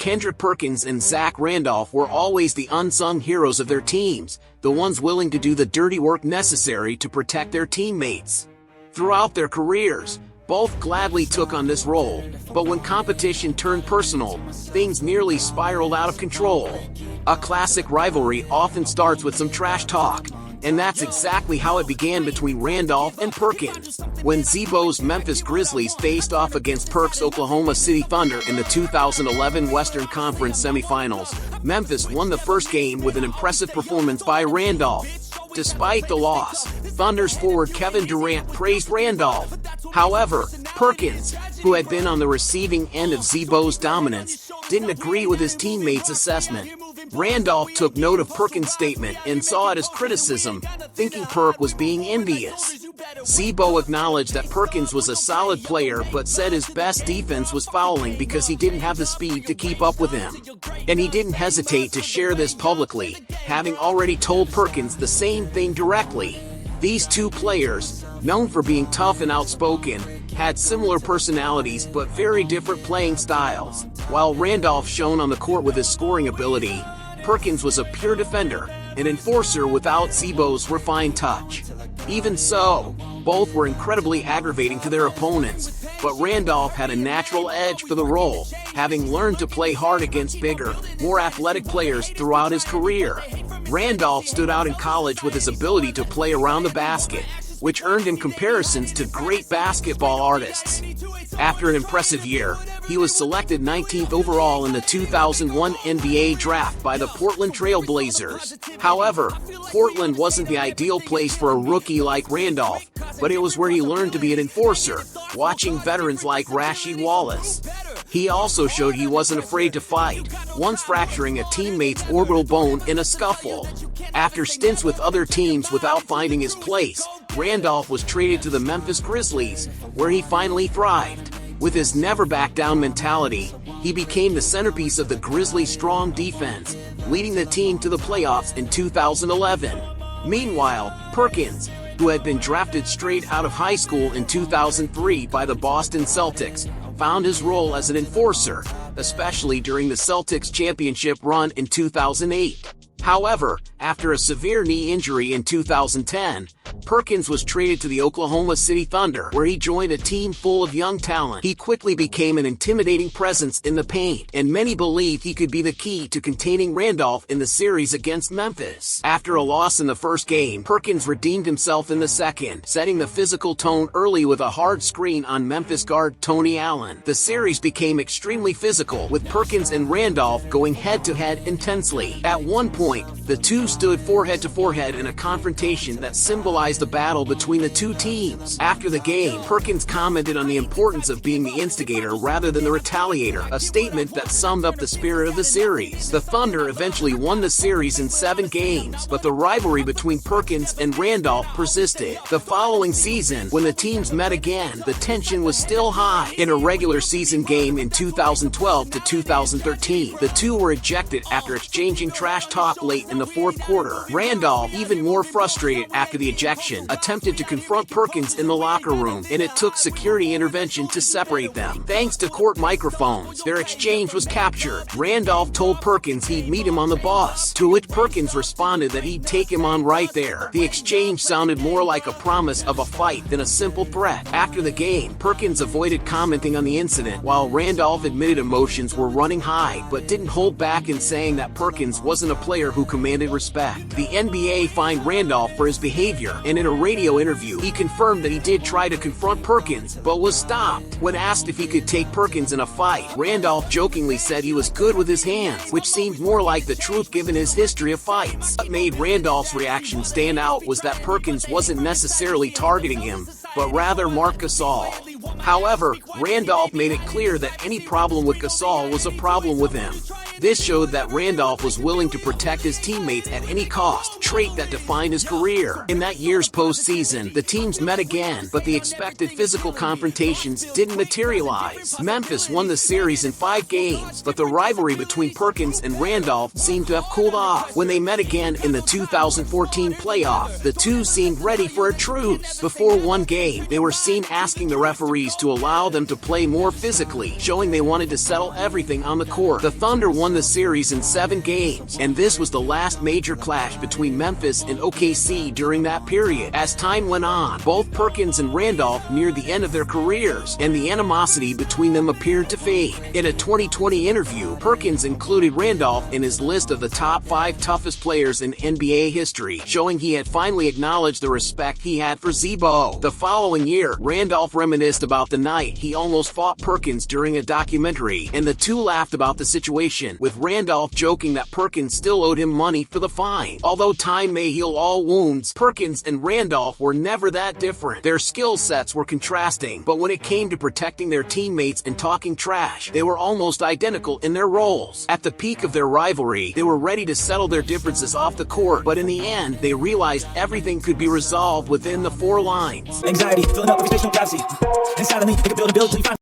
Kendrick Perkins and Zach Randolph were always the unsung heroes of their teams, the ones willing to do the dirty work necessary to protect their teammates. Throughout their careers, both gladly took on this role, but when competition turned personal, things nearly spiraled out of control. A classic rivalry often starts with some trash talk, and that's exactly how it began between Randolph and Perkins. When Z-Bo's Memphis Grizzlies faced off against Perk's Oklahoma City Thunder in the 2011 Western Conference semifinals, Memphis won the first game with an impressive performance by Randolph. Despite the loss, Thunder's forward Kevin Durant praised Randolph. However, Perkins, who had been on the receiving end of Z-Bo's dominance, didn't agree with his teammates' assessment. Randolph took note of Perkins' statement and saw it as criticism, thinking Perk was being envious. Z-Bo acknowledged that Perkins was a solid player but said his best defense was fouling because he didn't have the speed to keep up with him. And he didn't hesitate to share this publicly, having already told Perkins the same thing directly. These two players, known for being tough and outspoken, had similar personalities but very different playing styles. While Randolph shone on the court with his scoring ability, Perkins was a pure defender, an enforcer without Z-Bo's refined touch. Even so, both were incredibly aggravating to their opponents, but Randolph had a natural edge for the role, having learned to play hard against bigger, more athletic players throughout his career. Randolph stood out in college with his ability to play around the basket, which earned him comparisons to great basketball artists. After an impressive year, he was selected 19th overall in the 2001 NBA draft by the Portland Trail Blazers. However, Portland wasn't the ideal place for a rookie like Randolph, but it was where he learned to be an enforcer, watching veterans like Rasheed Wallace. He also showed he wasn't afraid to fight, once fracturing a teammate's orbital bone in a scuffle. After stints with other teams without finding his place, Randolph was traded to the Memphis Grizzlies, where he finally thrived. With his never-back-down mentality, he became the centerpiece of the Grizzlies' strong defense, leading the team to the playoffs in 2011. Meanwhile, Perkins, who had been drafted straight out of high school in 2003 by the Boston Celtics, found his role as an enforcer, especially during the Celtics championship run in 2008. However, after a severe knee injury in 2010, Perkins was traded to the Oklahoma City Thunder, where he joined a team full of young talent. He quickly became an intimidating presence in the paint, and many believed he could be the key to containing Randolph in the series against Memphis. After a loss in the first game, Perkins redeemed himself in the second, setting the physical tone early with a hard screen on Memphis guard Tony Allen. The series became extremely physical, with Perkins and Randolph going head-to-head intensely. At one point, the two stood forehead to forehead in a confrontation that symbolized the battle between the two teams. After the game, Perkins commented on the importance of being the instigator rather than the retaliator, a statement that summed up the spirit of the series. The Thunder eventually won the series in 7 games, but the rivalry between Perkins and Randolph persisted. The following season, when the teams met again, the tension was still high. In a regular season game in 2012 to 2013, the two were ejected after exchanging trash talk late in the fourth quarter. Randolph, even more frustrated after the ejection, attempted to confront Perkins in the locker room, and it took security intervention to separate them. Thanks to court microphones, their exchange was captured. Randolph told Perkins he'd meet him on the bus, to which Perkins responded that he'd take him on right there. The exchange sounded more like a promise of a fight than a simple threat. After the game, Perkins avoided commenting on the incident, while Randolph admitted emotions were running high, but didn't hold back in saying that Perkins wasn't a player who commanded respect. The NBA fined Randolph for his behavior, and in a radio interview, he confirmed that he did try to confront Perkins, but was stopped. When asked if he could take Perkins in a fight, Randolph jokingly said he was good with his hands, which seemed more like the truth given his history of fights. What made Randolph's reaction stand out was that Perkins wasn't necessarily targeting him, but rather Marc Gasol. However, Randolph made it clear that any problem with Gasol was a problem with him. This showed that Randolph was willing to protect his teammates at any cost, trait that defined his career. In that year's postseason, the teams met again, but the expected physical confrontations didn't materialize. Memphis won the series in 5 games, but the rivalry between Perkins and Randolph seemed to have cooled off. When they met again in the 2014 playoffs, the two seemed ready for a truce. Before one game, they were seen asking the referee referees to allow them to play more physically, showing they wanted to settle everything on the court. The Thunder won the series in 7 games, and this was the last major clash between Memphis and OKC during that period. As time went on, both Perkins and Randolph neared the end of their careers, and the animosity between them appeared to fade. In a 2020 interview, Perkins included Randolph in his list of the top 5 toughest players in NBA history, showing he had finally acknowledged the respect he had for Z-Bo. The following year, Randolph reminisced about the night he almost fought Perkins during a documentary, and the two laughed about the situation, with Randolph joking that Perkins still owed him money for the fine. Although time may heal all wounds, Perkins and Randolph were never that different. Their skill sets were contrasting, but when it came to protecting their teammates and talking trash, they were almost identical in their roles. At the peak of their rivalry, they were ready to settle their differences off the court, but in the end, they realized everything could be resolved within the 4 lines. Anxiety, filling up every space, no privacy. And silently, they can build till you find